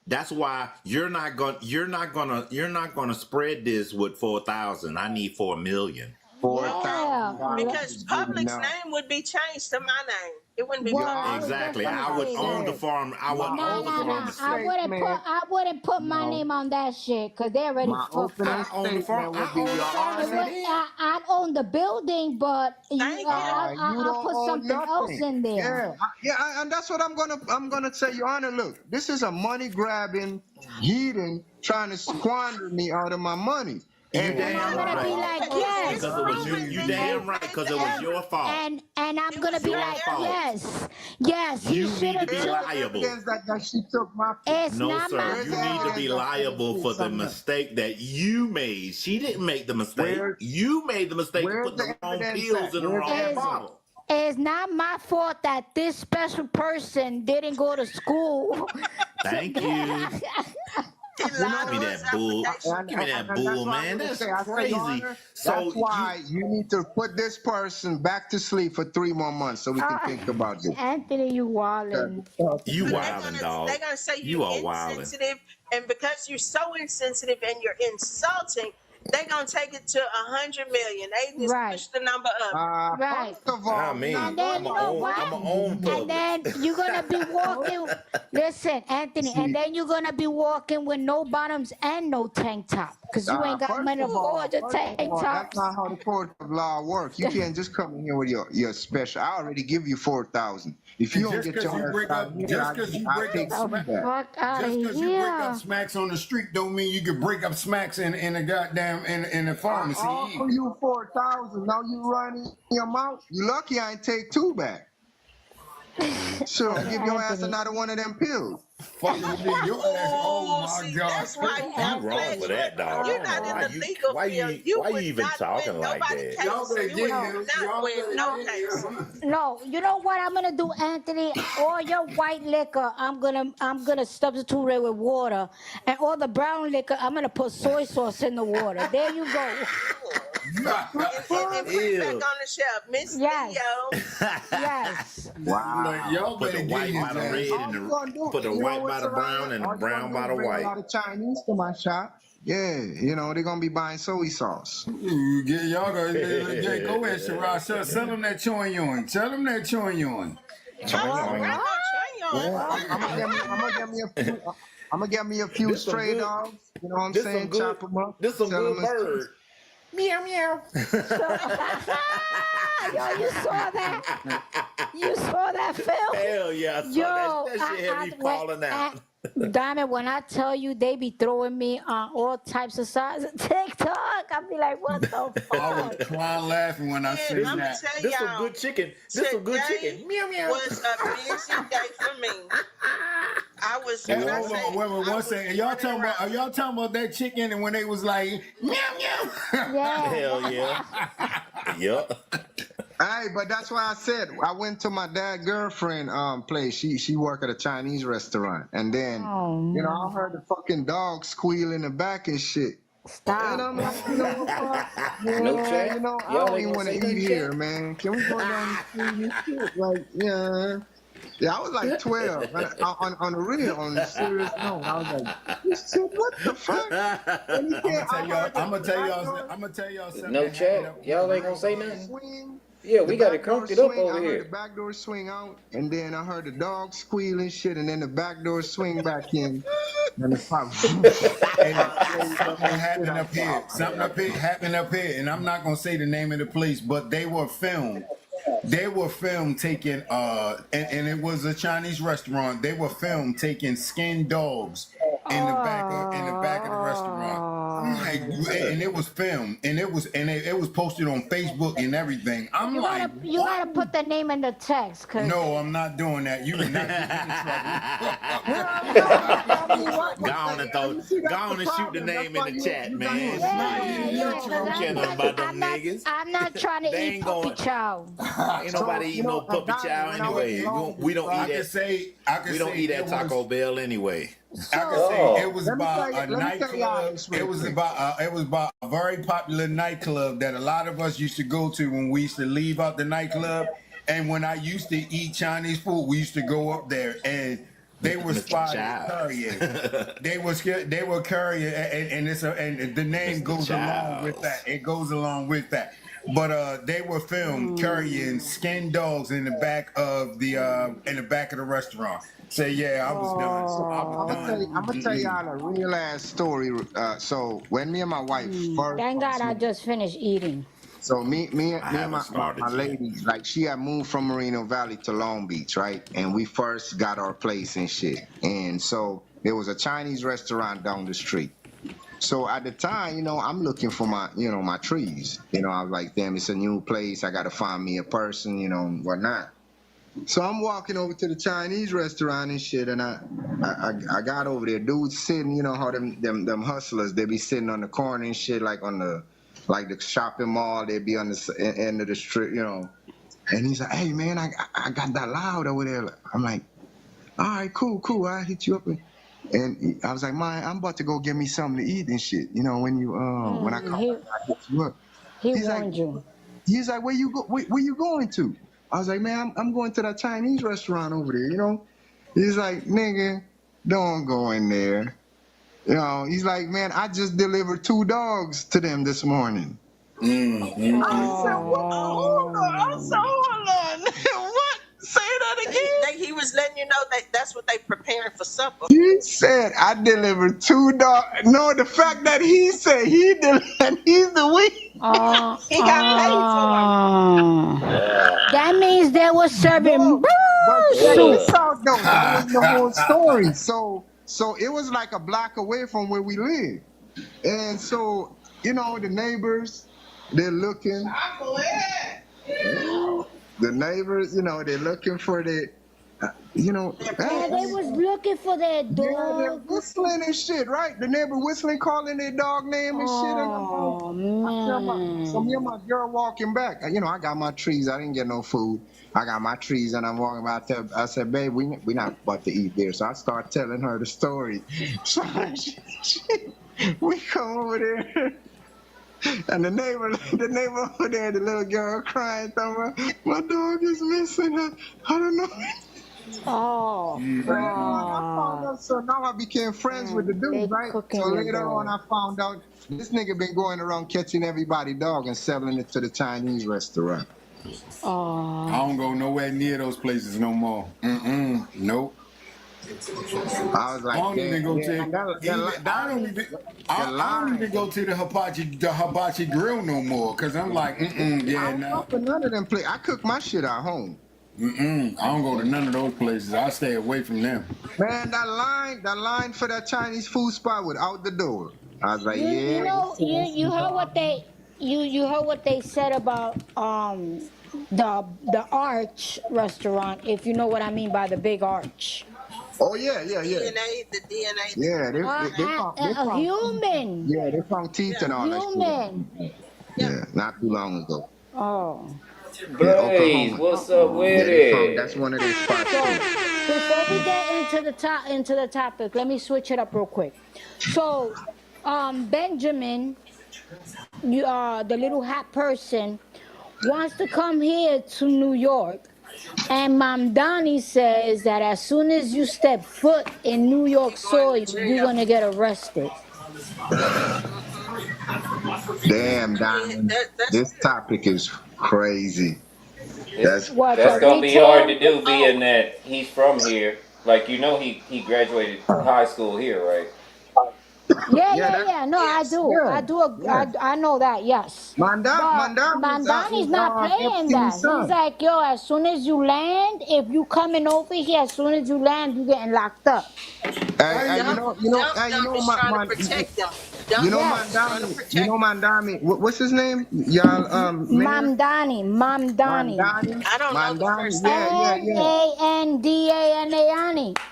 That's why you're not gonna spread this with 4,000. I need 4 million. Yeah. $4,000 Because is good public's enough. name would be changed to my name. It wouldn't be Yeah, Well, public. I I was already, just Exactly. gonna I would say own the that. farm. I would my own the opening pharmacy. statement, I wouldn't put my no, name on that shit because they already my fucked opening I up. own the farm. statement I would be, own the Your It pharmacy. Honor, would, Then I'd own the building, but Thank you. you I'll don't put own something else nothing. in there. Yeah, and that's what I'm gonna say, Your Honor. Look, this is a money grabbing heathen trying to squander me out of my money. you And And I'm damn gonna be right. like, It's yes. Because it was you. proven You that And you damn right. made Because the it was error. your fault. and I'm It gonna was be your Your like, fault. error. yes, he You should need to have be where's took. the liable. evidence that she took my food? It's No, not my sir. Where's You the need to fault. be evidence that liable she did for the something else? mistake that you made. She didn't make the mistake. Where's You made the mistake of where's putting the the wrong evidence pills at? in the Where's the wrong It's evidence? bottle. it's not my fault that this special person didn't go to school to Thank you. get. He You lied know Give me on what? his that bull. application. Give me that And that's bull, what I'm man. gonna That's say. I say, Your crazy. Honor, that's So you, why you need to put this person back to sleep for 3 more months so we can Uh, think about this. Anthony, you Because wildin'. you But wildin', they're dog. gonna say You you're are wildin'. insensitive, and because you're so insensitive and you're insulting, they're gonna take it to 100 million. They just Right, push the number up. right. first of I all, we're not And mean, then going you to know I'm what? a own And then Publix. you're gonna be walking. Listen, Anthony. And see. then you're gonna be walking with no bottoms and no tank top, cause you ain't got money to afford the tank That's not tops. how the court of law work. You can't just come in here with your special. I already give you 4,000. If you And don't get your ass out of here, I take The two back. fuck out of just because you break up here. smacks on the street don't mean you can break up smacks in a goddamn in the I pharmacy offer either. you 4,000. Now you running your mouth. You lucky I ain't take two back. Sure, give your ass Anthony. another one of them pills. Fucking with your ass. Oh Oh, my see, God. that's why you You got wrong flags. for that, dog. I You're don't know not in why the you legal why field. you You why you would even not talking win like nobody that. Y'all case. better You get would here. not Y'all win better no get case. here. No, you know what I'm gonna do, Anthony? All your white liquor, I'm gonna substitute it with water, and all the brown liquor, I'm gonna put soy sauce in the water. There you go. And put it back on Ew. the shelf. Miss Yes, Theo. yes. Look, Wow. y'all Put better the get white his by the ass. red All and you the gonna do, put the you know white by what's the around brown here? and the All you brown gonna do by is the bring a white. lot of Chinese to my shop. Yeah, they're gonna be buying soy sauce. Y'all go ahead, Sherrod. Sell them that chewing yoin. Tell them that chewing yoin. Choing Oh, What? choing. Rambo Trayon. Yeah, I'm gonna get me a few This some stray good. dogs. You know what I'm This some saying? good. Chop them up, This some sell them good as chips. bird. Meow meow. So, yo, you saw that? You saw that, Phil? Hell yeah, I saw Yo, that. That shit had me falling out. Diamond, when I tell you they be throwing me on all types of sides of TikTok, I be like, what the I was fuck? crying laughing when I Yeah, seen I'm gonna that. tell This some y'all. good chicken. This some good Today chicken. Meow meow. was a busy day for me. I was Hey, when I hold say on, wait, I one was second. Y'all running talking about? Are around. y'all talking about that chicken and when they was like meow meow? Yeah. Hell yeah. Yup. Hey, but that's why I said I went to my dad girlfriend place. She work at a Chinese restaurant, and then Oh, you know I heard the fucking dog squeal in the back and shit. And stop. I'm like, you know what, fuck? No Yeah, you chat. know I Y'all don't ain't even gonna want to say eat nothing, here, chat. man. Can we go down and see this shit? Like, yeah. Yeah, I was like 12, and on the real, on the serious note, I was like, this shit, what the fuck? And he said, I heard I'm gonna tell y'all. door, I'm gonna tell y'all something No that happened. chat. Y'all ain't gonna say nothing. swing, Yeah, the we got it back door crunked it up swing. over I heard the here. back door swing out, and then I heard the dog squeal and shit, and then the back door swing back in, and the pop. And something happened up here. Something up here happened up here, and I'm not gonna say the name of the place, but they were filmed. They were filmed taking and it was a Chinese restaurant. They were filmed taking skinned dogs in the back of the restaurant. I'm like, and it was filmed, and it was posted on Facebook and everything. I'm You like, gotta, you gotta put the name in the text, cause no, I'm not doing that. You will not get me in Go on and throw. Go on and shoot the name in the chat, man. yeah, Shit. cause Don't care nothing about them niggas. I'm not trying to They eat ain't puppy going. chow. Ain't nobody eat no puppy chow anyway. We don't I eat can that. say, We don't eat at Taco Bell anyway. I can Oh. say it was Let me about tell a you- let me tell y'all nightclub. this real It was quick. about a very popular nightclub that a lot of us used to go to when we used to leave out the nightclub. And when I used to eat Chinese food, we used to go up there. And They were Mr. spotted Child. carrying. They were carrying, and the name Mr. goes along with that. Childs. It goes along with that. But they were filmed carrying skinned dogs in the back of the restaurant. Say, yeah, I was done. So I was I'm gonna tell done. y'all a real ass story. So when me and my wife first, Thank God I just finished eating. so I me and haven't my started yet. lady, like she had moved from Moreno Valley to Long Beach, right? And we first got our place and shit. And so there was a Chinese restaurant down the street. So at the time, I'm looking for my trees. I was like, damn, it's a new place. I gotta find me a person, whatnot. So I'm walking over to the Chinese restaurant and shit, and I got over there. Dudes sitting, how them hustlers, they be sitting on the corner and shit, like on the shopping mall. They be on the end of the street, And he's like, hey man, I got that loud over there. I'm like, all right, cool. I hit you up. And I was like, man, I'm about to go get me something to eat and shit. When I come back, I hit you up. He He's like, warned you. He's like, where you going to? I was like, man, I'm going to that Chinese restaurant over there, He's like, nigga, don't go in there. He's like, man, I just delivered 2 dogs to them this morning. Mm-hmm. I said, what? Hold on. What? Say that again. He was letting you know that that's what they preparing for supper. He said, I delivered 2 dogs. No, the fact that he said he delivered, he's the weak. He got paid for it. That means they were serving But check soup. this out though. That was the whole story. So it was like a block away from where we live. And so, the neighbors, they're looking. The neighbors, they're looking for the, And they was looking for their yeah, they're dog. whistling and shit, right? The neighbor whistling, calling their dog name and shit. And Oh so me man. and my girl walking back. I got my trees. I didn't get no food. I got my trees, and I'm walking back there. I said, babe, we not about to eat there. So I start telling her the story. So we come over there. And the neighbor over there, the little girl crying, talking about, my dog is missing. I don't know. Oh. So now I became friends with the They dude, right? cooking So your later on, I dog. found out this nigga been going around catching everybody dog and selling it to the Chinese restaurant. I Oh. don't go nowhere near those places no more. Nope. I was I like, don't even damn, go yeah, to. and I don't even go to the hibachi grill no more. Cause I'm like, I yeah, don't no. fuck with none of them places. I cook my shit at home. I don't go to none of those places. I stay away from them. Man, that line for that Chinese food spot was out the door. I was like, You yeah. know you heard what you heard what they said about the Arch restaurant, if you know what I mean by the big arch. Oh yeah. The DNA. Yeah, they A found human. yeah, they found teeth and all that Human. shit. Yeah, not too long ago. Oh. Blaze, what's up with That's it? one of their spots. So before we get into the topic, let me switch it up real quick. So Benjamin, the little hat person, wants to come here to New York. And Mom Donnie says that as soon as you step foot in New York soil, you're gonna get arrested. Damn, Diamond. This topic is crazy. It's, What that's the gonna be hard to retail? do, being that he's from here. Like he graduated high school here, right? Yeah. No, I do. Yeah. I know that. Yes. But Mandani's not playing that. Epstein's He's son. like, yo, as soon as you land, if you coming over here, as soon as you land, you getting locked up. Hey, Dump is trying to protect them. You know Yes. Mandami. What's his name? Y'all, Mayor? Mamdani. Mandani. I don't know the Mandani. first Yeah. Mandani.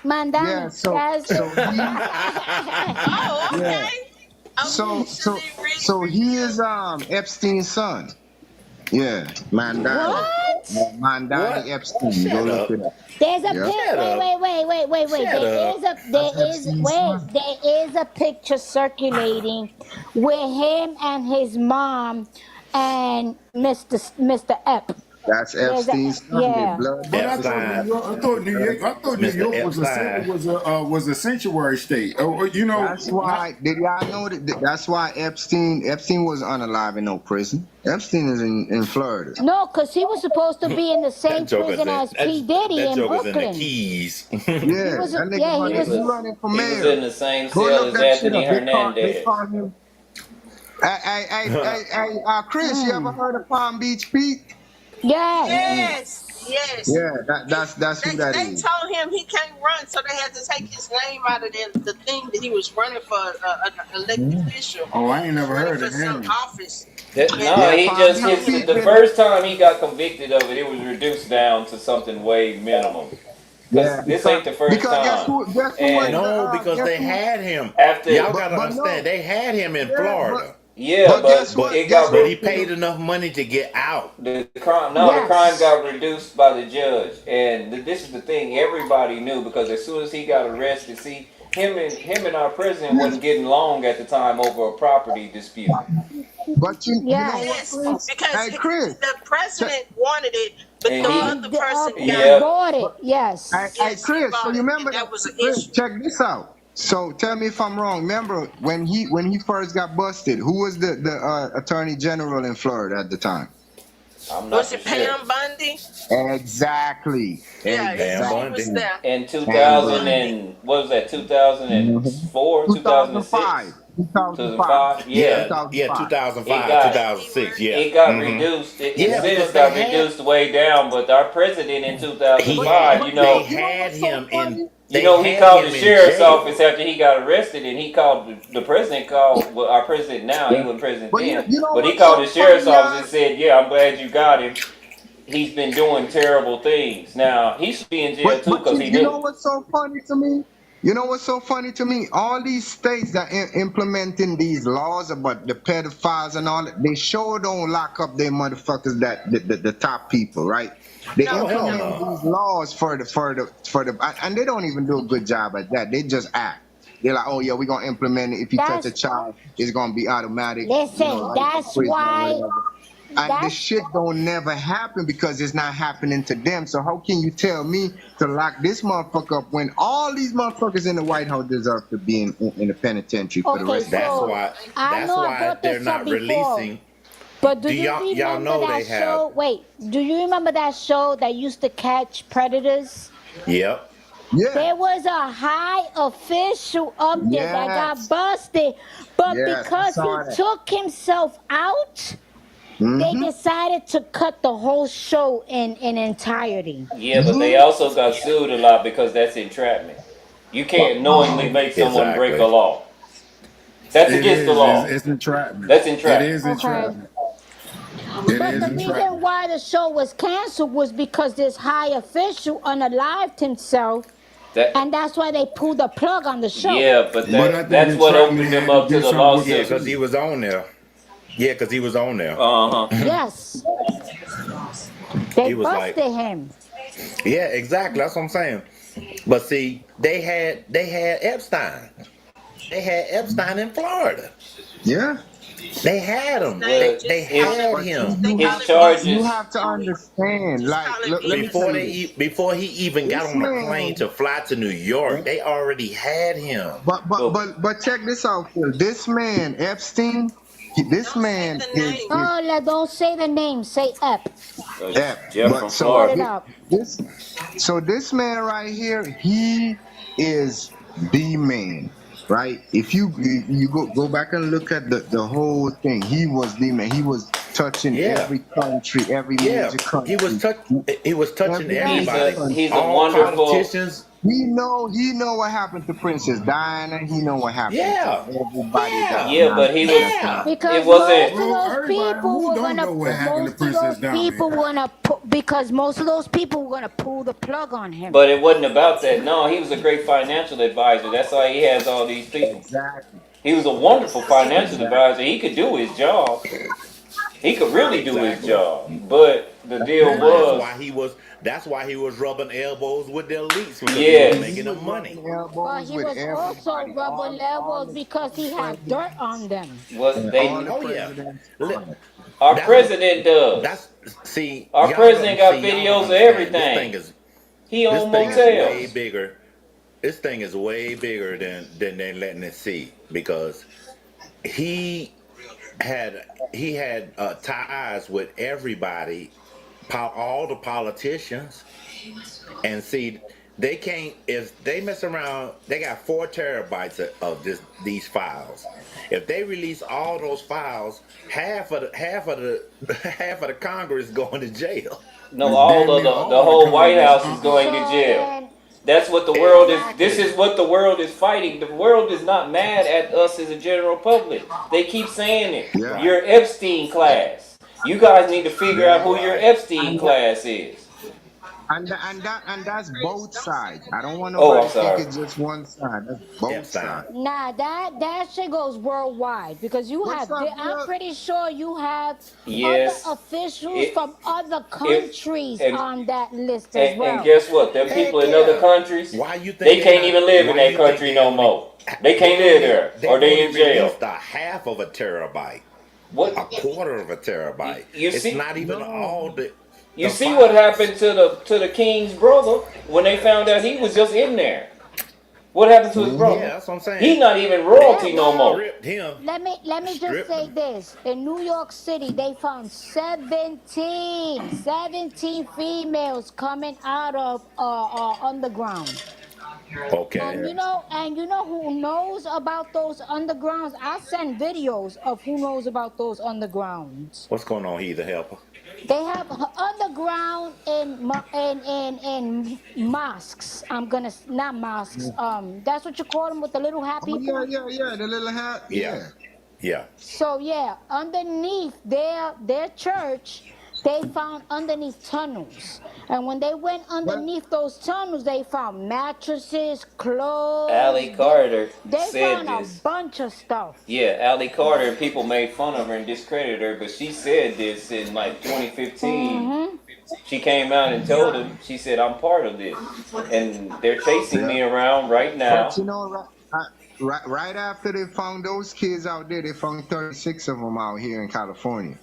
Mandani. Yeah. So Yes. Oh, okay. yeah. So he is Epstein's son. Yeah, Mandani. What? Mandani What? Epstein. Go look it up. There's a Yeah. pic. Shut up. Wait. Shut up. There is a picture circulating with him and his mom and Mr. Ep. That's There's a, Epstein's son. They yeah. blood But brothers. Epstein, I thought New Mr. York Epstein. was a sanctuary state. You know, That's why. Did y'all know that? That's why Epstein was unalive in no prison. Epstein is in Florida. No, because he was supposed to be in the same That joker's prison in as P. Diddy that in joker's in the Brooklyn. Keys. He Yeah, was, that nigga yeah, he He running. was, He was running for he was mayor. in the same Go cell look as that shit Anthony up. They Hernandez. call him. Chris, you ever heard of Palm Beach Pete? yes. Yes, yes. Yeah, that's who that They is. told him he can't run, so they had to take his name out of the thing that he was running for an elected official. oh, I ain't He was never running heard for of some him. office. And No, Yeah, he Palm just Beach his Pete the been. first time he got convicted of it, it was reduced down to something way minimum. Yeah, Cause this ain't the first because time. guess who was And the No, because guess they who? had him. after, Y'all gotta But no, understand, they had him in yeah, Florida, yeah, but guess but what? but it Guess got but what? he paid enough money to get out. the crime. No, the crime Yes. got reduced by the judge, and this is the thing everybody knew because as soon as he got arrested, see him and our president wasn't getting along at the time over a property dispute. But you know what, Yes. yes, Chris? because Hey, Chris. the check- president wanted it, but And the he, other person got yeah, Bought it. But Yes. hey, yes, he Chris. So bought you it, and remember that? that was an Chris, issue. check this out. So tell me if I'm wrong. Remember when he first got busted? Who was the attorney general in Florida at the time? I'm not Was for it sure. Pam Bundy? Exactly. Yeah, Pam she Exactly. was Bundy. there. In Pam 2000 Bundy. Bundy. and what was that? 2004, 2005. 2006, 2005. 2005. Yeah, Yeah, 2005. it 2005, got 2006. Yeah. it got Hmm. reduced. His Yeah, Yeah. sentence because they got had reduced way down. But our president in he 2005, had But they you know had what's so him in funny? they he had called the him in sheriff's office jail. after he got arrested, and he called the president called well, our president now. He Yeah. wasn't president But then, you know but he what's called so the sheriff's funny, office y'all? and said, "Yeah, I'm glad you got him. He's been doing terrible things. Now he should be in jail too But because he you know knew." what's so funny to me? You know what's so funny to me? All these states that implementing these laws about the pedophiles and all that, they sure don't lock up their motherfuckers that the top people, right? They Oh No, they hell implement don't. no. these laws and they don't even do a good job at that. They just act. They're like, oh yeah, we're gonna implement it. If you touch a That's child, it's gonna be automatic, listen. life in That's prison or why. whatever. And this That's shit don't never happen because it's not happening to them. So how can you tell me to lock this motherfucker up when all these motherfuckers in the White House deserve to be in the penitentiary for the okay. rest of their That's life? So why I that's know I why brought they're this up not before. releasing. But do Do you y'all remember know that they have show? Wait, do you remember that show that used to catch predators? Yep. Yeah. There was a high official up there that got Yes. busted, but Yes. I because he saw that. took himself out, they Mm-hmm. decided to cut the whole show in entirety. Yeah, but they also got sued a lot because that's entrapment. You can't knowingly make someone break a Exactly. law. That's It against the is. law. It's entrapment. That's It entrapment. is Okay. entrapment. It But is the reason entrapment. why the show was canceled was because this high official unalived himself, That and that's why they pulled the plug on the show. yeah, but But I think that's what entrapment opened them had to up to do the something with Yeah, the lawsuit. because he fee. was on there. Yeah, because he was on there. Uh huh. Yes, they He was like, busted him. yeah, exactly. That's what I'm saying. But see, they had Epstein. They had Epstein in Florida. Yeah. They had His him. name Well, They just call his him. had But him They call his him you charges. have to understand. Just Like, call him let me tell before you BJ. this. before he even got This on a plane man. to fly to New York. They already had him. But Check this out, Phil. This man Epstein. This Don't say man the is name. Oh, don't say the name. Say Ep. F. Jeff But from so Spell it Florida. out. this so this man right here, he is the man, right? If you go back and look at the whole thing, he was the man. He was touching Yeah, every country, every yeah. major He was country, touch. He was touching every He's major a everybody. country. he's a All wonderful. politicians. He know what happened to Princess Diana. He know what happened to Yeah, everybody that yeah, Yeah, but he was. nonsense. yeah. It Because wasn't. most of Well, those everybody people who were don't gonna, know what happened to most of Princess those Diana. people were gonna, because most of those people were gonna pull the plug on him. But it wasn't about that. No, he was a great financial advisor. That's why he has all these people. Exactly. He was a wonderful financial Exactly. advisor. He could do his job. He could really do his Exactly. job. But the That's deal what And that's happened. was, why he was. That's why he was rubbing elbows with the elites because he was yes. He making was them money. rubbing But elbows he with was also everybody, rubbing all levels the because he had dirt presidents, on them. Was and they all the Oh yeah. presidents Li- on it. Our That's president does. that's see. Our Y'all president don't got see. Y'all videos don't of understand. everything. He This own thing is way motels. bigger. This thing is way bigger than they're letting it see because he he had ties with everybody, all the politicians, and see they can't if they mess around. They got 4 terabytes of these files. If they release all those files, half of the half of the Congress going to jail. No, all Damn of near the all of the whole White Congress. House is going to So jail. then, That's what the world is. This Exactly. is what the world is fighting. The world is not mad at us as a general public. They keep saying it. Yeah. Right. You're Epstein class. You guys need to figure out Yeah. who your Right. Epstein And class is. and that's both sides. I don't want Oh, nobody I'm to think sorry. it's just one side. That's both Epstein. sides. nah, that shit goes worldwide because you What's have. up, I'm Will? pretty sure you have other Yes. officials It from other it countries and on that list as and well. guess what? Them people Heck in other yeah. countries, Why you think they they can't not? even live in Why that you think country they no only? more. They can't live there, They or they only in jail. released a half of a terabyte, What a quarter of a terabyte. you It's see? not even No. all You the see what files. happened to the king's brother when they found out he was just in there? What happened to his Yeah, brother? that's what I'm saying. He not even They Yeah, royalty no well, more. stripped him, let me just stripped say him. this. In New York City, they found 17 females coming out of underground. Okay, Yeah. And you know who knows about those undergrounds? I send videos of who knows about those undergrounds. what's going on? He's a helper. They have underground in mosques. I'm gonna not mosques. That's what you call them with the little hat Oh yeah, people. yeah, yeah. The little hat. Yeah, Yeah. yeah. So yeah, underneath their church, they found underneath tunnels. And when they went Well, underneath those tunnels, they found mattresses, Allie clothes. Carter They said found a this. bunch of stuff. Yeah, Allie Carter, and people made fun of her and discredited her, but she said this in like 2015. Mm-hmm. She came out and told him, she said, I'm part of this. And they're chasing yeah. me around right But now. you know, right after they found those kids out there, they found 36 of them out here in California.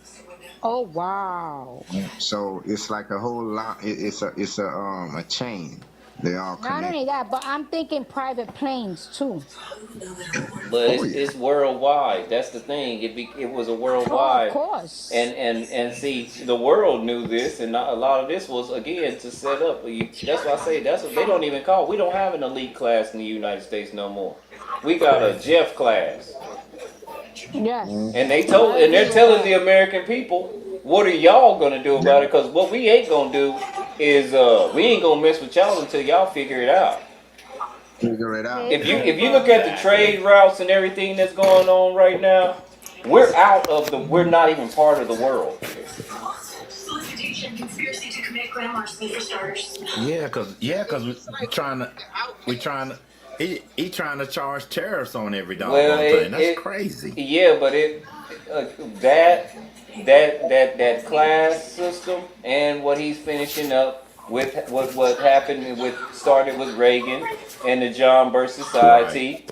Oh wow. So it's like a whole lot. It's a chain. They all Not connect. only that, but I'm thinking private planes too. But Oh yeah. it's worldwide. That's the thing. It was a Oh, of worldwide. course. And see, the world knew this, and a lot of this was again to set up. That's why I say that's what they don't even call. We don't have an elite class in the United States no more. We got a Crazy. Jeff class, Yes. and they I told, and agree they're with telling the that. American people, what are y'all gonna do about it? Because what we ain't gonna do is we ain't gonna mess with y'all until y'all figure it out. Figure it out. Hey, Yeah. If you look at the Exactly. trade routes and everything that's going on right now, we're out of the. We're not even part of the world. Solicitation, conspiracy to commit grand larceny for starters. Yeah, cause we trying to he trying to charge tariffs on every Well, doggone thing. That's crazy. yeah, but uh, that that class system and what he's finishing up with what happened with started with Reagan and the John Birch Right. Society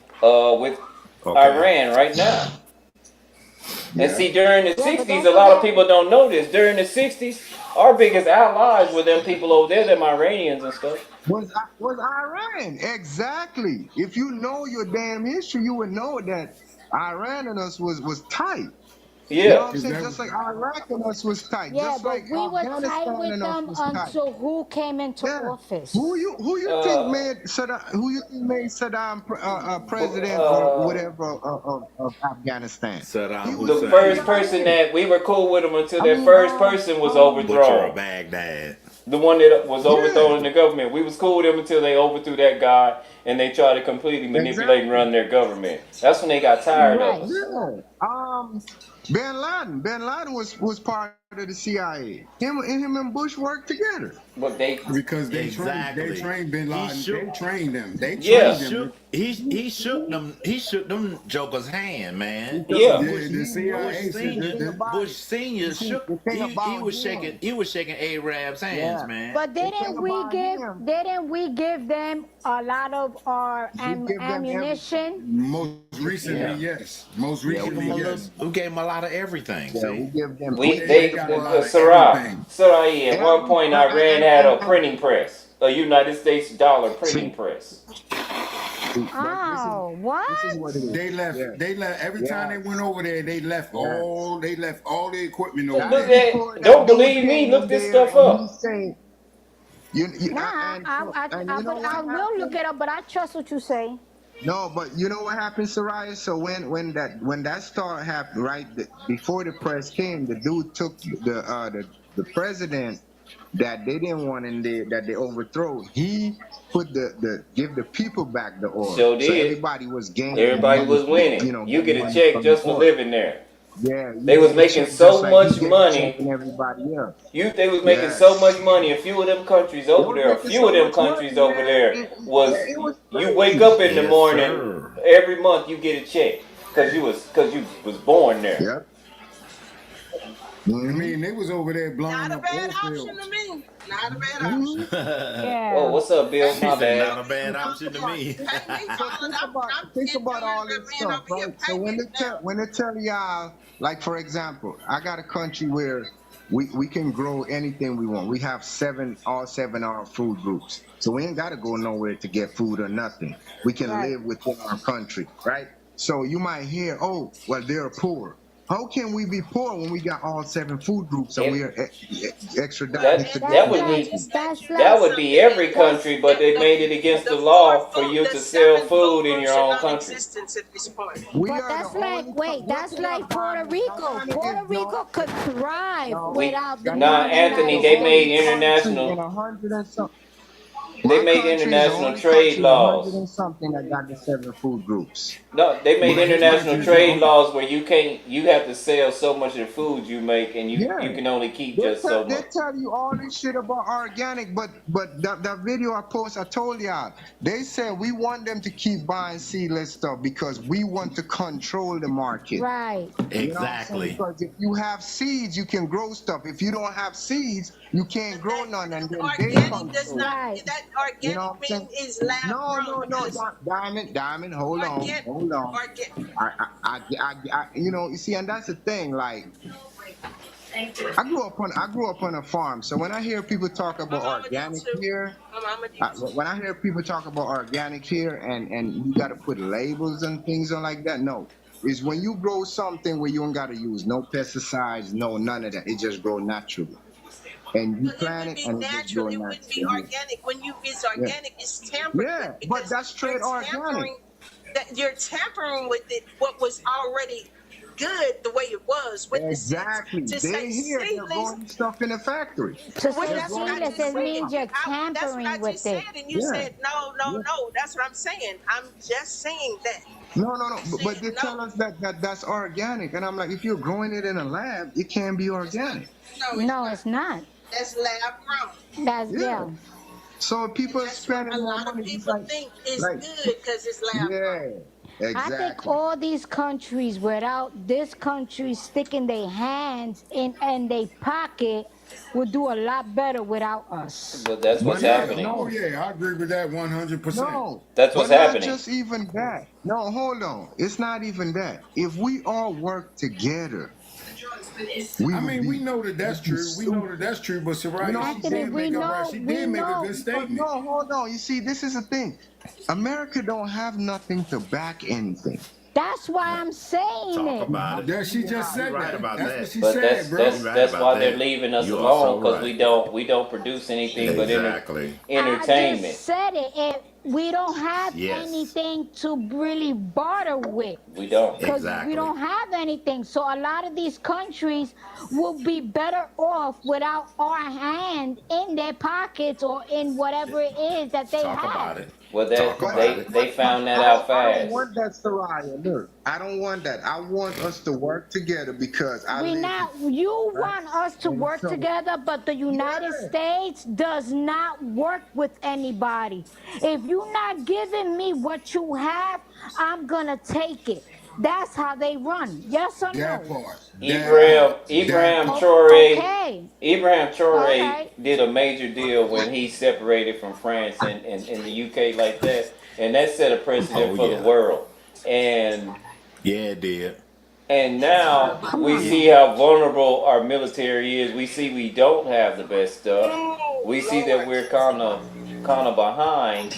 with Okay. Iran right now. And Yeah. see, during the yeah, but 60s, don't a lot of forget. people don't know this. During the 60s, our biggest allies were them people over there, them Iranians and stuff. Was Iran exactly? If you know your damn history, you would know that Iran and us was tight. You know Yeah. what I'm Is saying? that Just like Iraq and us was tight. Yeah, Just like but we were tight Afghanistan with and us them was tight. until who came into Yeah. office? Who you think Uh, made Saddam? Who you think made Saddam president or uh, whatever of Afghanistan? He Saddam was the the man first Hussein, person behind it. that we were cool with them until I that mean, first person was butcher overthrown. of Baghdad. The one that was yeah, overthrown in the government. We was cool with them until they overthrew that guy and they tried to completely manipulate and exactly. run their government. That's when they got tired of Right. us. Yeah. Bin Laden. Bin Laden was part of the CIA. Him and Bush worked together. But they, because they Exactly. trained Bin He Laden. shook They trained them. They he yeah, trained them. shook he shook them jokers hand, man. Because yeah. Bush The knew Bush CIA said the Senior, thing that. about Bush it. Senior You see, shook. the thing He about was him, shaking Arab's hands, yeah. man. But The thing about him, didn't we give them a lot of of our We give them everything. ammunition. Most recently, Yeah. yes. Most Yeah, we Give 'em recently, a give little, yes. them. we gave them a lot of everything. Yeah, we See, give them We They they got a everything. lot of Sarai, everything. Sarai, at one Every point I ran had a and printing press, a United States dollar printing see, press. but Oh, this is what? what it is. Yeah, They left every time they went yes, over there, yes. they left all the equipment over That's Look there. at, before that don't dude believe me? came Look in this there stuff and he up. said, Nah, and so, and you know but what I will look happened? it up. But I trust what you say. No, but you know what happened, Soraya? So when that started happening, right? Before the press came, the dude took the president that they didn't want in there that they overthrow. He put the give the people back the oil, Sure so did. everybody was gaining Everybody money. was winning. You Getting get a money check from the just for oil. living there. Yeah, you They was get a making check just so like he much get a check money. and everybody else. They was making so much Yes, money. A few of them countries they over was there, a making few of so them much countries money, over man. there was It was you wake up crazy. in the yes, morning sir. every month you get a check because you was born there. Yep. I Hmm. mean, they was over there Not blowing a up bad oil option to fields. me. Not a bad Hmm. option. Oh, Yeah. what's up, Bill? He My Pay said, me bad. not a over here bad So think option to about me. pay me for all of that. I'm think about enjoying all this being stuff, over here. right? So Pay me now. when they tell y'all, like for example, I got a country where we can grow anything we want. We have all seven our food groups. So we ain't gotta go nowhere to get food or nothing. We can Right. live within our country, right? So you might hear, oh, well, they're poor. How can we be poor when we got all seven food groups and we It, are extradited to that That's different would like be countries? that's that like would be Something every that's country, but they the, made it against the the four law for food, you the to sell seven food food in groups your are own country. non-existent at this point. We but are the that's like only wait, look that's it up, like Puerto Diamond. Rico. Guyana is Puerto Rico could thrive no, We without the Nah, Guyana is Anthony, United the they made only States. country in international 100 and something. they My made country is the international only trade country in 100 laws. and something that got the seven food groups. No, they made Yeah, his international country is the trade only. laws where you have to sell so much of the food you make and you Yeah, can only keep just so they much. tell you all this shit about organic, but that video I post, I told y'all, they said we want them to keep buying seedless stuff because we want to control the market. Right. You know what I'm saying? Exactly. Because if you have seeds, you can grow stuff. If you don't have seeds, you can't But grow none, and that then they organic does control. not. Right. That You know organic what I'm saying? mean is lab No, grown no, no, because Diamond, hold on, organic, hold on. organic. You know, you see, and that's the thing. Like, I grew up on a farm, so when I hear people talk My about mama did organic too. here, My mama did too. when I hear people talk about organic here, and you got to put labels and things on like that, no. Is when you grow something where you don't got to use no pesticides, no none of that. It just grow naturally, and you But it plant would it, be and it just natural. grow It wouldn't be naturally. organic. When you it's Yeah, organic, it's tampered with yeah, but because that's you're straight organic. tampering. That you're tampering with it. What was already good the way it was with the seeds. Exactly. To say They here, they're seedlings, growing stuff in the factory. To well, say They're that's what growing I it seedless, in the just it said. means warehouse. you're That's what I tampering with just it. said, and you Yeah, said no, no, yeah. no. That's what I'm saying. I'm just saying that. No, no, no. I But said they no, tell us that that's organic, and I'm like, if you're growing it in a lab, it can be it's not. organic. No, it's No, not. it's not. That's lab grown. That's Yeah. yeah. So And people are that's what spending a more lot of money. It's people think is like, good because it's lab grown. yeah, I think exactly. all these countries, without this country sticking their hands in and their pocket, would do a lot better without us. But that's what's But Yeah, yeah, happening. oh no, yeah, I agree with that 100%. no. That's what's But not happening. just even that. No, hold on. It's not even that. If we all work together, we I would mean, be we know that that's true. We know that super. that's true. But You know Soraya, what she I'm Anthony, did saying? we make a right. know, She we did make a know. good But statement. no, hold on. You see, this is the thing. America don't have nothing to back anything. That's why I'm saying Talk it. We about have it. Yeah, she to just have You said right that. about That's what that. she But said, bro. You right that's about why they're that. leaving us You are alone so because right. we don't produce anything but Exactly. I entertainment. just said it. We don't have Yes. anything to really barter with. We don't. Because we Exactly. don't have anything. So a lot of these countries will be better off without our hand in their pockets or in whatever it is that they Talk have. about it. Well, Talk But about it. they found that out I don't fast. want that, Soraya. Look, I don't want that. I want us to work together because I We live here, not you right? want us to And work so, together, but the United yeah, States does not work with anybody. If you're not giving me what you have, I'm gonna take it. That's how they run. Yes or That no? part. That Ibrahim part. That Ibrahim part. Traore Okay. Ibrahim All Traore right. did a major deal when he separated from France and the UK like that. and that set a precedent Oh for the yeah. world. And Yeah, it did. now Come we on see now. how vulnerable our military is. We see we don't have the best stuff. Oh We see that Lord. we're kind of behind,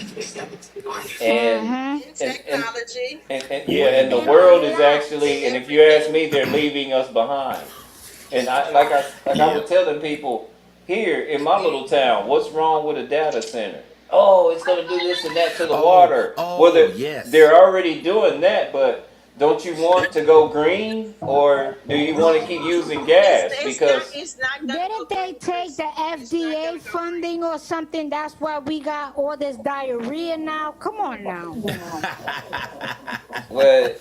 and Mm-hmm. In and and technology. and yeah, Yeah, it and the And did. world a is lot. actually, and if you ask Everything. me, they're leaving us behind. And I was Yep. telling people here in my little town, what's wrong with a data center? Oh, it's gonna do this and that to the Oh, water. Well, oh, they're yes. already doing that, but don't you want to go green, or do you want to keep using gas? Because It's not gonna go Didn't they green, take Chris. the It's not FDA gonna go green. funding or something? That's why we got all this diarrhea now. Come on now. well,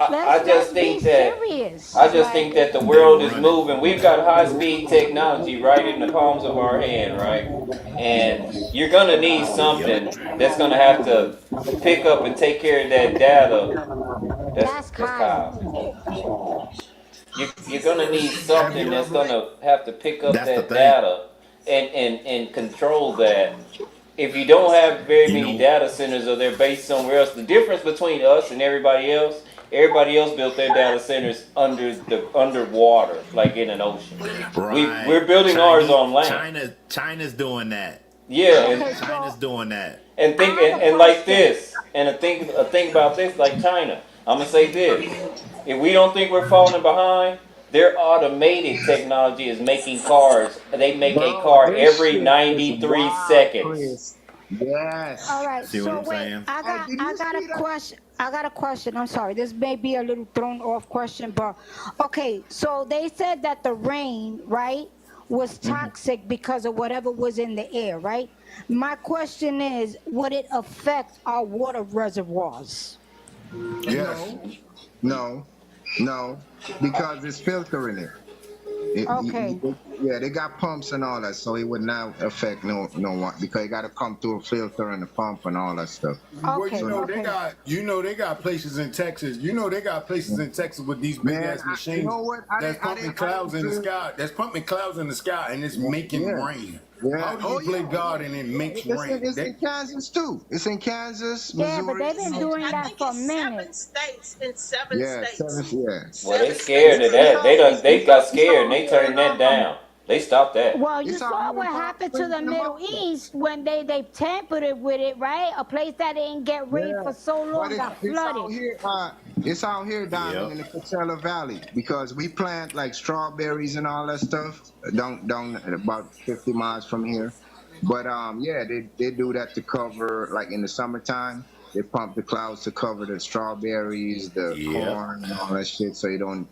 Let's I just let's be think that serious. Like, the They world is run it. moving. We've got high speed technology right in the palms of our hand, right? And you're gonna need Yep. something that's gonna have to pick up and take care of that data. that's That's Kyle. Kyle. You're gonna need Have something you that's ever? gonna have to pick up That's the that thing. data and control that. If you don't have very You many know, data centers or they're based somewhere else, the difference between us and everybody else built their data centers underwater, like in an ocean. right. We're building ours on land. China's doing that. Yeah, Okay, China's so doing that. I have a and like question. this, and a thing about this, like China. I'm gonna say this: if we don't think we're falling behind, their automated technology is making cars. They make a Bro, car this every shit is 93 wild, seconds. Chris. Yes. All right, See what so I'm wait, saying? Hey, did I you got a see that? question. I got a question. I'm sorry. This may be a little thrown off question, but okay. So they said that the rain, right, was toxic because of whatever was in the air, right? My question is, would it affect our water reservoirs? Yes. No, no, no, because it's filtering it. Okay. Yeah, they got pumps and all that, so it would not affect no one because it got to come through a filter and a pump and all that stuff. Well, Okay. Okay. they got places in Texas. They got places in Texas with these big Man, ass you machines know what? that's pumping I didn't clouds in the feel. sky. That's pumping clouds in the sky, and it's making Yeah, rain. yeah. How do Oh you play yeah, God and it makes rain? it's in Kansas too. It's in Kansas, Yeah, but Missouri. they've been doing I that think for a it's minute. seven states. In seven Yeah, seven. states. Yeah. Well, they Seven states scared of in the that. United They States. got It's scared and out they here turned that down. They stopped that. Well, you it's out saw here what in Palm happened to Springs the and Middle Marshall. East when they tampered it with it, right? A place that didn't get rain Yeah, for so but long got it's out flooded. here. It's out here, Diamond, Yep. in the Coachella Valley because we plant like strawberries and all that stuff down about 50 miles from here. But yeah, they do that to cover like in the summertime. They pump the clouds to cover the strawberries, the Yep. corn, and all that shit, so you don't,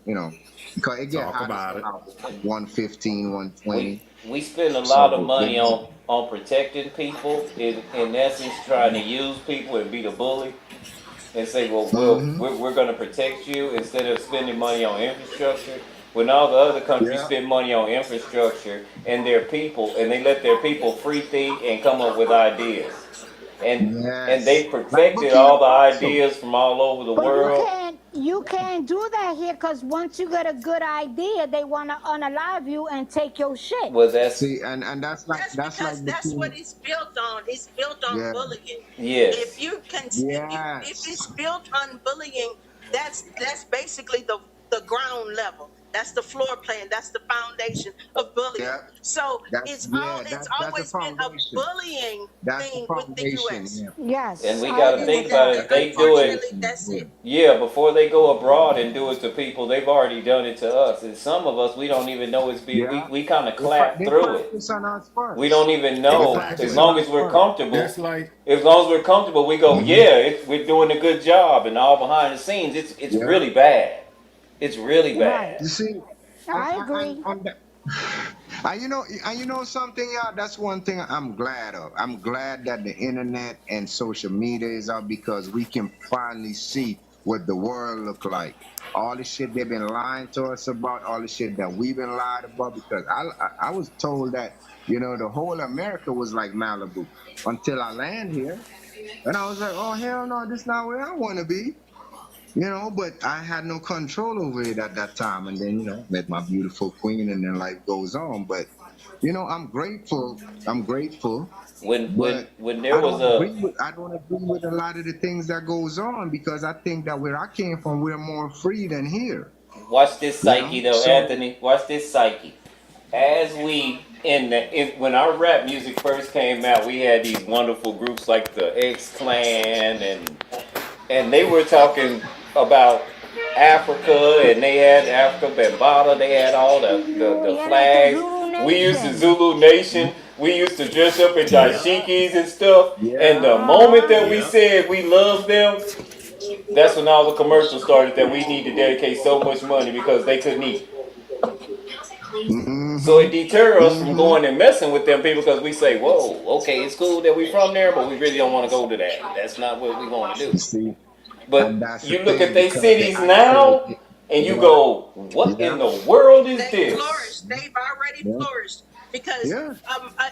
because it get Talk hot as about hell it. out there, 115, We 120. we spend a lot of So money on protecting people. In essence, trying to use people and be the bully and say, hmm we're going to protect you instead of spending money on infrastructure. When all the other countries yeah, spend money on infrastructure and their people, and they let their people free think and come up with ideas, and yes, they like perfected Burkina all the Faso. ideas from all over the But world. you can't do that here because once you get a good idea, they want to unalive you and take your shit. Well, that's See, and That's that's like because that's what Burkina. it's built on. It's built on Yeah. bullying. If yes. you can, if Yes. it's built on bullying, that's basically the ground level. That's the floor plan. That's the foundation of bullying. Yeah. So it's That's the always been a foundation. bullying That's the thing with the foundation. U.S. Yeah. And Yes, we I got to agree think with about that. it. If they do it, Unfortunately, that's it. yeah, before they go abroad and do it to people, they've already done it to us. And some of us, we don't even know it's being, Yeah. we kind of clap They through it. practice on us We don't first. even They know. As practice on Exactly. long us as we're first. comfortable, That's like as long as we're comfortable, we go, hmm yeah, we're doing a good job. And all behind the scenes, it's Yeah. really bad. It's really Right. bad. You see, I agree. and you know something, yeah, that's one thing I'm glad of. I'm glad that the internet and social media is out because we can finally see what the world look like. All the shit they've been lying to us about, all the shit that we've been lied about. Because I was told that the whole America was like Malibu until I land here, and I was like, oh hell no, this not where I want to be. But I had no control over it at that time. And then, met my beautiful queen and then life goes on. But I'm grateful. I'm grateful, but When there was a I don't agree with a lot of the things that goes on because I think that where I came from, we're more free than here. watch this psyche though, So Anthony. Watch this psyche. As we when our rap music first came out, we had these wonderful groups like the X Clan and they were talking about Africa and they had Africa Bambaataa, they had all the Yeah, like the flags. Zulu We used to Nation. Zulu Nation. We used to dress up in Yeah. dashikis and stuff. And the yeah, moment that we Yeah. said we loved them, that's when all the commercials started that we need to dedicate so much money because they couldn't eat. So it mm-hmm, deter us from mm-hmm. going and messing with them people because we say, whoa, okay, it's cool that we from there, but we really don't want to go to that. That's not what we want to You do. see, and But that's the you look at thing they because they cities now isolate. and you Yeah, go, what in yeah, the world is They this? flourished. They've already yeah, flourished because yeah.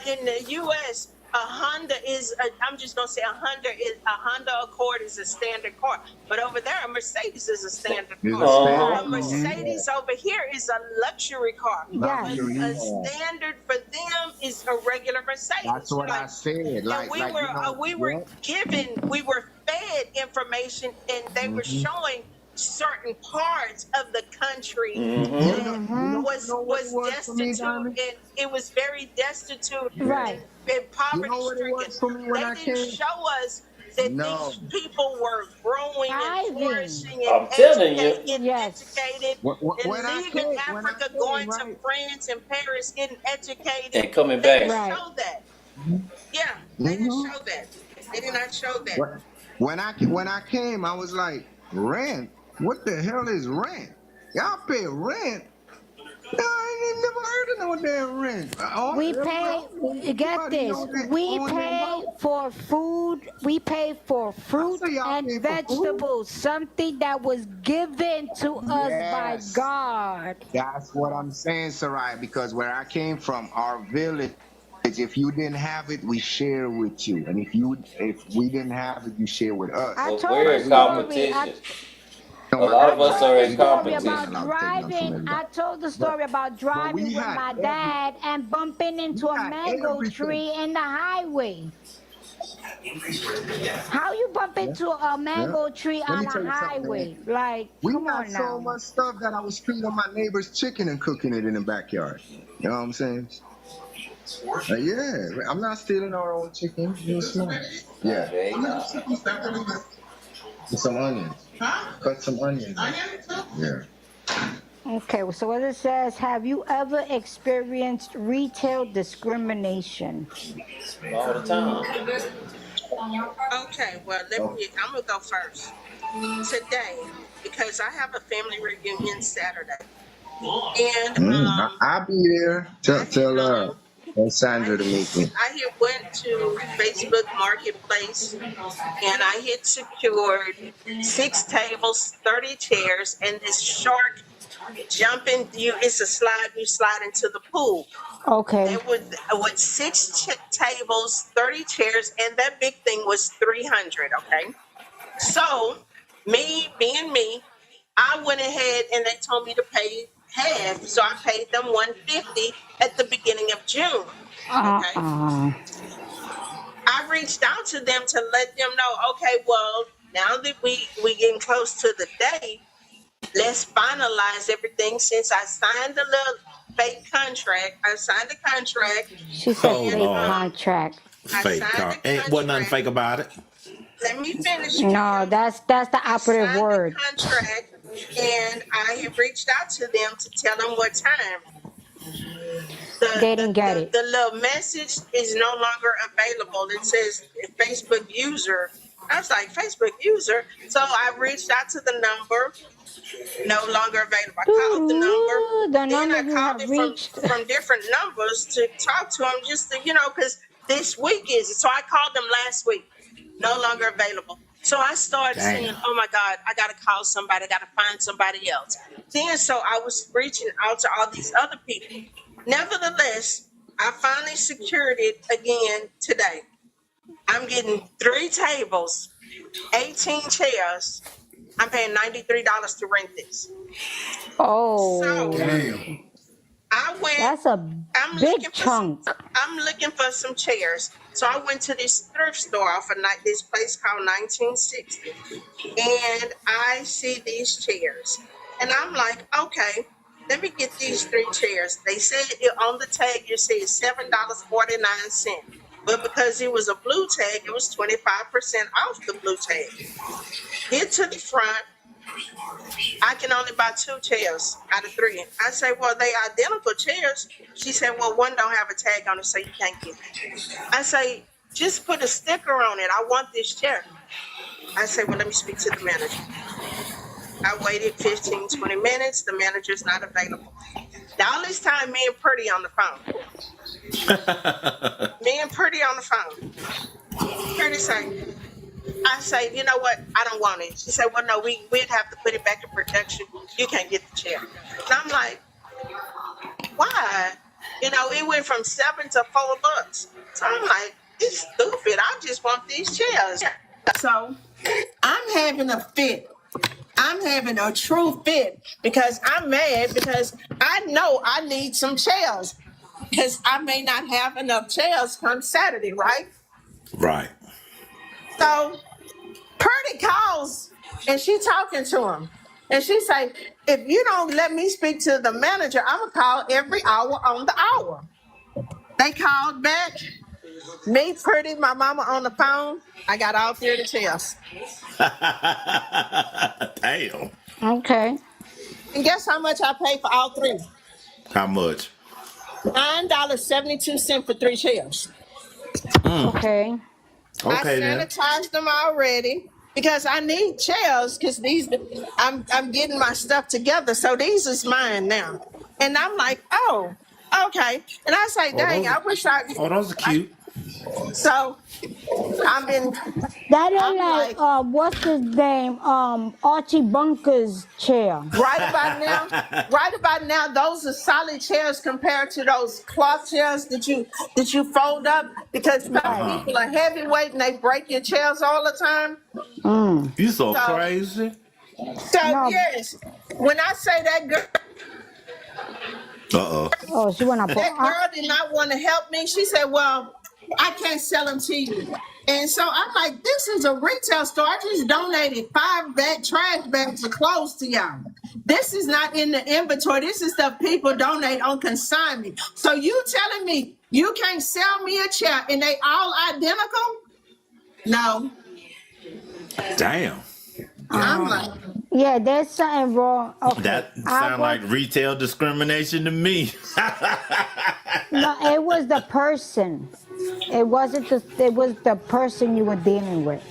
in the U.S. a Honda is. I'm just gonna say a Honda Accord is a standard car, but over there a Mercedes is a standard It's a car. standard. Uh-huh. A Mhm. Right. Mercedes over here is a luxury car. Yes. Luxury. A standard for them is a regular That's Mercedes. what I Like, said. and we were Yeah. we were fed information, and they were Hmm. showing certain parts of the country Mm-hmm. that Mm-hmm. What it was was for me, destitute, Diamond? and it was very destitute Yeah. Right. and You poverty know what it stricken. was for me when They I didn't came? show us that No. these people were growing and Thriving. flourishing and I'm telling you. getting Yes. educated and leaving When I Africa, came, going to right? France and Paris, getting educated. And coming They didn't back. Right. show that. Yeah, they didn't Mm-hmm. show that. They did not show that. When I came, I was like, rent? What the hell is rent? Y'all pay rent? No, I ain't never heard of no damn rent. We pay, get Everybody this, know they we own their pay house. for food, we pay for I fruit say y'all and pay for food. vegetables, something that was given to us by Yes, God. that's what I'm saying, Sarai. Because where I came from, our village, if you didn't have it, we share with you, and if we didn't have it, you share with us. I But told we're the Like in we don't. story. competition. No, A my lot I of bad, us Mike. are told the in story We competition. ain't about allowed to take nothing from driving. I everybody. told the But story about but driving with my dad and bumping into we a had mango everything. tree in the highway. How you bump Yeah, into a yeah. mango tree Let me on a tell you something, man. highway? Like, We come had on so now. much stuff that I was stealing my neighbor's chicken and cooking it in the backyard. You know what I'm saying? Yeah, I'm not stealing our own chicken. You smart. Yeah. There you go. With some onions. Cut some onions. Yeah. Okay, so what it says, have you ever experienced retail discrimination? All the time. Okay, well, I'm gonna go first today because I have a family reunion Saturday, and I'll be there. I Tell Sandra to meet me. had went to Facebook Marketplace and I had secured 6 tables, 30 chairs, and this shark jumping. It's a slide. You slide into the pool. Okay. There was with tables, 30 chairs, and that big thing was 300. Okay, so me being me, I went ahead and they told me to pay half, so I paid them 150 at the beginning of June. Okay, Uh-uh. I reached out to them to let them know, okay, well, now that we getting close to the day, let's finalize everything. Since I signed the little fake contract, I signed the contract, She said Oh and fake Lord, contract. I fake signed car. the Ain't wasn't nothing contract. fake about it. Let me finish, No, Kim. that's the I operative signed the word. contract, and I have reached out to them to tell them what time. They didn't get it. The little message is no longer available. It says Facebook user. I was like, Facebook user. So I reached out to the number, no longer available. I called the number. Doo-doo-doo. The Then number I you called have it reached. from different numbers to talk to them, just to, because this week is. So I called them last week, no longer available. So I started saying, Damn. oh my God, I got to call somebody. I got to find somebody else. Then so I was reaching out to all these other people. Nevertheless, I finally secured it again today. I'm getting 3 tables, 18 chairs. I'm paying $93 to rent this. Oh. So Damn. I I went. That's a I'm big looking for some, chunk. I'm looking for some chairs. So I went to this thrift store off of this place called 1960, and I see these chairs, and I'm like, okay, let me get these 3 chairs. They said on the tag you see it's $7.49, but because it was a blue tag, it was 25% off the blue tag. Get to the front. I can only buy 2 chairs out of 3. I say, well, they identical chairs. She said, well, one don't have a tag on it, so you can't get it. I say, just put a sticker on it. I want this chair. I say, well, let me speak to the manager. I waited 15, 20 minutes. The manager's not available. All this time, me and Pretty on the phone. Me and Pretty on the phone. Pretty say, I say, you know what? I don't want it. She said, well, no, we'd have to put it back in production. You can't get the chair. And I'm like, why? You know, it went from $7 to $4. So I'm like, it's stupid. I just want these chairs. So I'm having a fit. I'm having a true fit because I'm mad because I know I need some chairs because I may not have enough chairs come Saturday, right? Right. So Purdy calls and she talking to him. And she say, if you don't let me speak to the manager, I'm going to call every hour on the hour. They called back. Me, Purdy, my mama on the phone. I got all 3 of the chairs. Damn. Okay. And guess how much I paid for all 3? How much? $9.72 for 3 chairs. Okay. Okay, I then. sanitized them already because I need chairs because these I'm getting my stuff together. So these is mine now. And I'm like, oh, okay. And I say, dang, I wish I Oh, those are cute. so I've been That is I'm like, like what's his name? Archie Bunker's chair. right about now, those are solid chairs compared to those cloth chairs that you fold up because some Right. people are heavyweight and they break your chairs all the time. Mm. You so So crazy. so No. yes, when I say that girl. Uh-oh. Oh, she went up. That girl did not want to help me. She said, well, I can't sell them to you. And so I'm like, this is a retail store. I just donated 5 trash bags of clothes to y'all. This is not in the inventory. This is stuff people donate on consignment. So you telling me you can't sell me a chair and they all identical? No. Damn. I'm like, Yeah, there's something wrong. Okay. That I sound like retail discrimination to me. No, it was the person. It wasn't it was the person you were dealing with.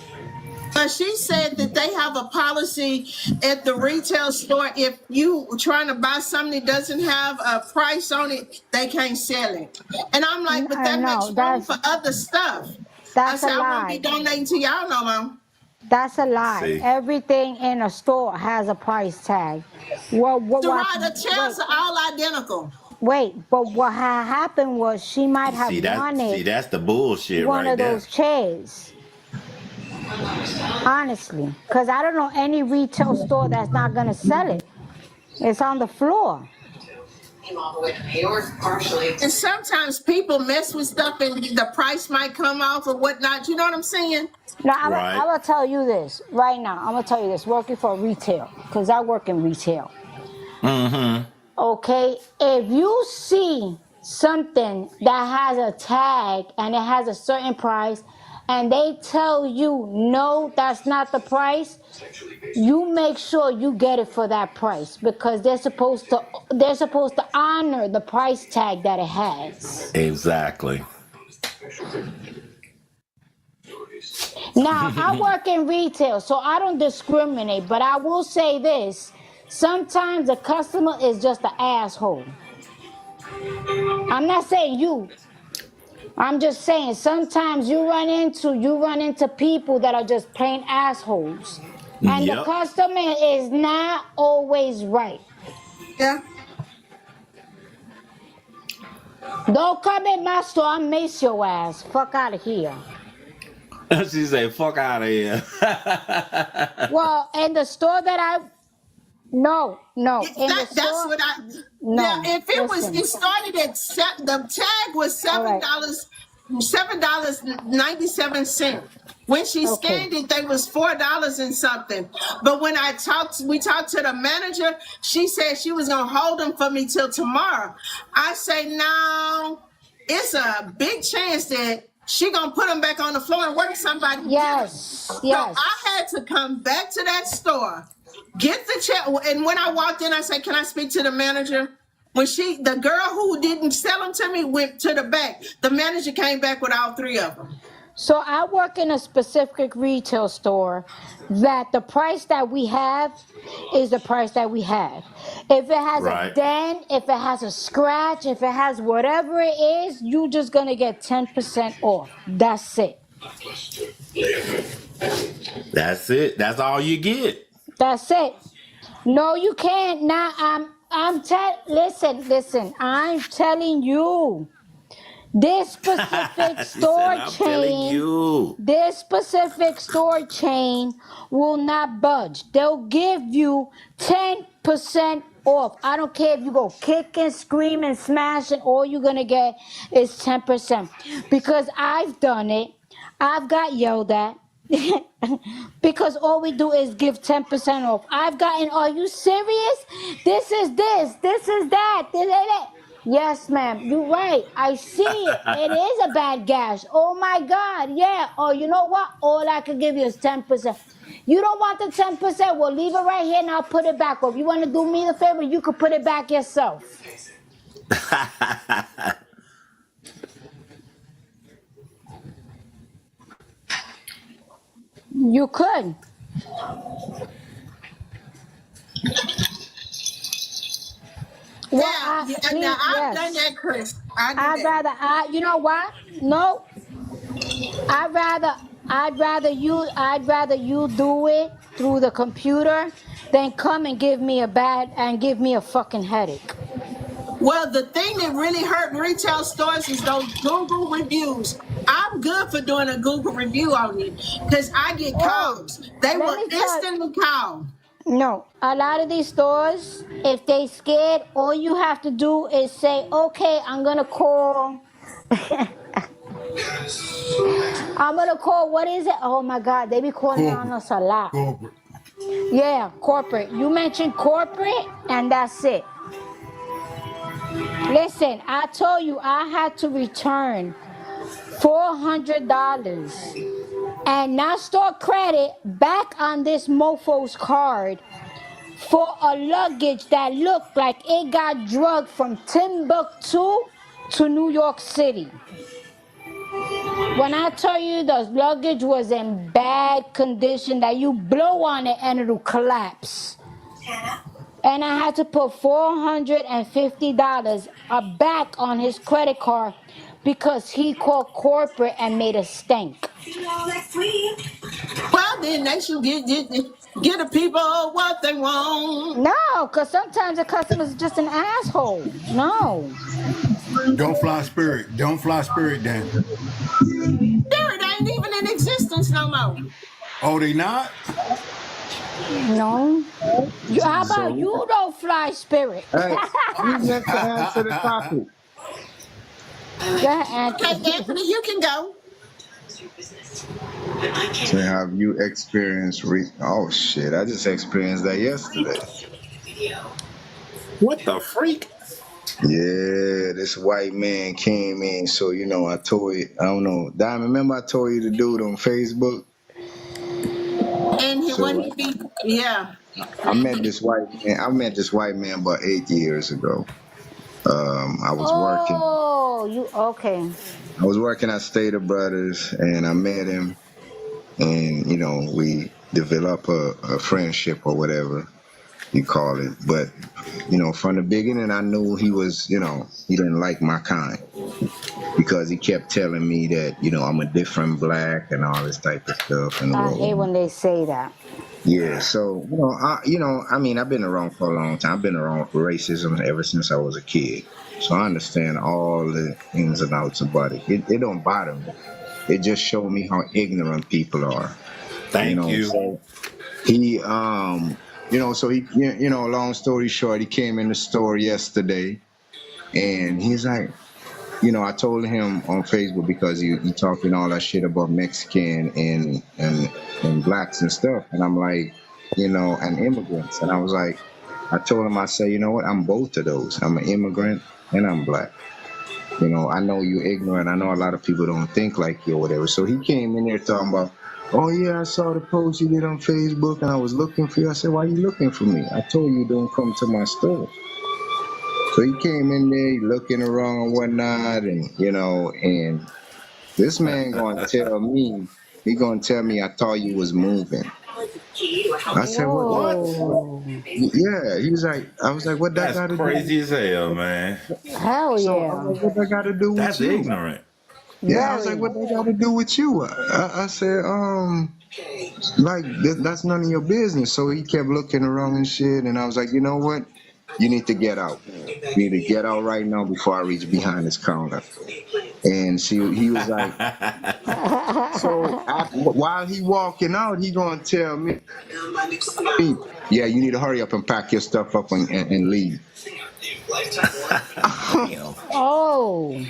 but she said that they have a policy at the retail store. If you trying to buy something that doesn't have a price on it, they can't sell it. And I'm like, but that makes room for other stuff. I That's said, a I won't be lie. donating to y'all no more. That's a lie. See. Everything in a store has a price tag. What The chairs are all identical. wait, but what had happened was she might have See wanted that's the bullshit one right of there. those chairs. Honestly, because I don't know any retail store that's not gonna sell it. It's on the floor. And sometimes people mess with stuff and the price might come off or whatnot. You know what I'm saying? Now, I'm Right. gonna tell you this right now. I'm gonna tell you this. Working for retail, because I work in retail. Mm-hmm. Okay, if you see something that has a tag and it has a certain price, and they tell you no, that's not the price, you make sure you get it for that price because they're supposed to honor the price tag that it has. Exactly. Now, I work in retail, so I don't discriminate, but I will say this. Sometimes the customer is just an asshole. I'm not saying you. I'm just saying sometimes you run into people that are just plain assholes. And the Yep. customer is not always right. Yeah. Don't come in my store, I'll mace your ass. Fuck out of here. She say, fuck out of here. Well, in the store that No, no. In the That's store, what I. Now, no. if it was, Listen. it started at the tag was All right. $7.97. When she Okay. scanned it, they was $4 and something. But when we talked to the manager. She said she was gonna hold them for me till tomorrow. I say no. It's a big chance that she gonna put them back on the floor and work somebody. Yes. So Yes. I had to come back to that store, get the check, and when I walked in, I said, "Can I speak to the manager?" When the girl who didn't sell them to me went to the back. The manager came back with all three of them. So I work in a specific retail store that the price that we have is the price that we have. If it has a Right. dent, if it has a scratch, if it has whatever it is, you just gonna get 10% off. That's it. That's it. That's all you get. That's it. No, you can't. Now listen, I'm telling you. This specific She store said, I'm telling chain, you. this specific store chain will not budge. They'll give you 10% off. I don't care if you go kick and scream and smash and all you're going to get is 10%. Because I've done it. I've got yelled at. Because all we do is give 10% off. I've gotten, are you serious? This is that. Yes, ma'am. You're right. I see it. It is a bad gash. Oh my God. Yeah. Oh, you know what? All I could give you is 10%. You don't want the 10%? Well, leave it right here and I'll put it back. Or if you want to do me the favor, you could put it back yourself. You could. Well, Yeah, please, now I've done yes. that, Chris. I do I'd that. rather, you know what? No, I'd rather you do it through the computer than come and give me a fucking headache. Well, the thing that really hurt retail stores is those Google reviews. I'm good for doing a Google review on it because I get Oh, calls. They let will me tell instantly call. no, a lot of these stores, if they scared, all you have to do is say, okay, I'm gonna call. I'm gonna call. What is it? Oh my God, they be calling on Corporate. us a lot. Corporate. Yeah, corporate. You mentioned corporate, and that's it. Listen, I told you I had to return $400 and not store credit back on this mofo's card for a luggage that looked like it got drugged from Timbuktu to New York City. When I tell you the luggage was in bad condition, that you blow on it and it'll collapse. And I had to put $450 back on his credit card because he called corporate and made a stink. Well, then they should get the people what they want. No, because sometimes the customer is just an asshole. No. Don't fly Spirit. Don't fly Spirit then. There, it ain't even in existence no more. Oh, they not? No. How about So, you don't fly Spirit? hey, who's next to answer the topic? Go ahead, Okay, Anthony. Anthony, you can go. So have you experienced oh shit, I just experienced that yesterday. What the freak? Yeah, this white man came in, so I told you, I don't know, Diamond, remember I told you the dude on Facebook? And when So he be, yeah. I met this white man about 8 years ago. I was working Oh, you okay. at Stater Brothers and I met him and we developed a friendship or whatever you call it. But from the beginning I knew he was, he didn't like my kind because he kept telling me that, I'm a different black and all this type of stuff and I hate when they say that. yeah, so I mean, I've been around for a long time. I've been around racism ever since I was a kid, so I understand all the ins and outs about it. It don't bother me. It just showed me how ignorant people are. Thank you. So he So long story short, he came in the store yesterday, and he's like, I told him on Facebook because he talking all that shit about Mexican and blacks and stuff, and I'm like, and immigrants, and I was like, I told him, I said, you know what, I'm both of those. I'm an immigrant and I'm black. I know you're ignorant. I know a lot of people don't think like you or whatever. So he came in there talking about, oh yeah, I saw the post you did on Facebook and I was looking for you. I said, why are you looking for me? I told you don't come to my store. So he came in there looking around and whatnot, and this man gonna tell me, I thought you was moving. I said, what? Whoa. Yeah, he was like, I was like, what that That's got to do? crazy as hell, man. Hell So I was yeah. like, what that got to do with That's you? ignorant. Yeah, I was like, Very. what that got to do with you? I said, like that's none of your business. So he kept looking around and shit, and I was like, you know what? You need to get out. You need to get out right now before I reach behind this counter. And he was like, so while he walking out, he gonna tell me, yeah, you need to hurry up and pack your stuff up and leave. Damn. Oh.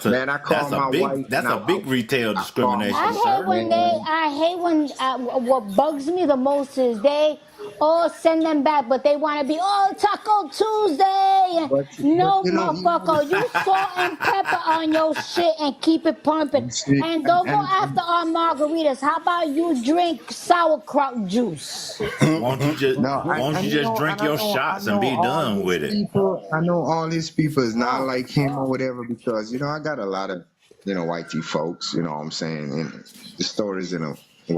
Man, I called my wife. That's a big retail I called discrimination, I my hate sir. when man. what bugs me the most is they all send them back, but they want to be, Taco Tuesday. And But no, you motherfucker, you salt and pepper on your shit and keep it pumping. see, And don't go after and our margaritas. How about you drink sauerkraut juice? Won't you just no, won't you just drink your shots and be all done his with it? people. I know all his people is not like him or whatever because I got a lot of whitey folks. You know what I'm saying, and the stories in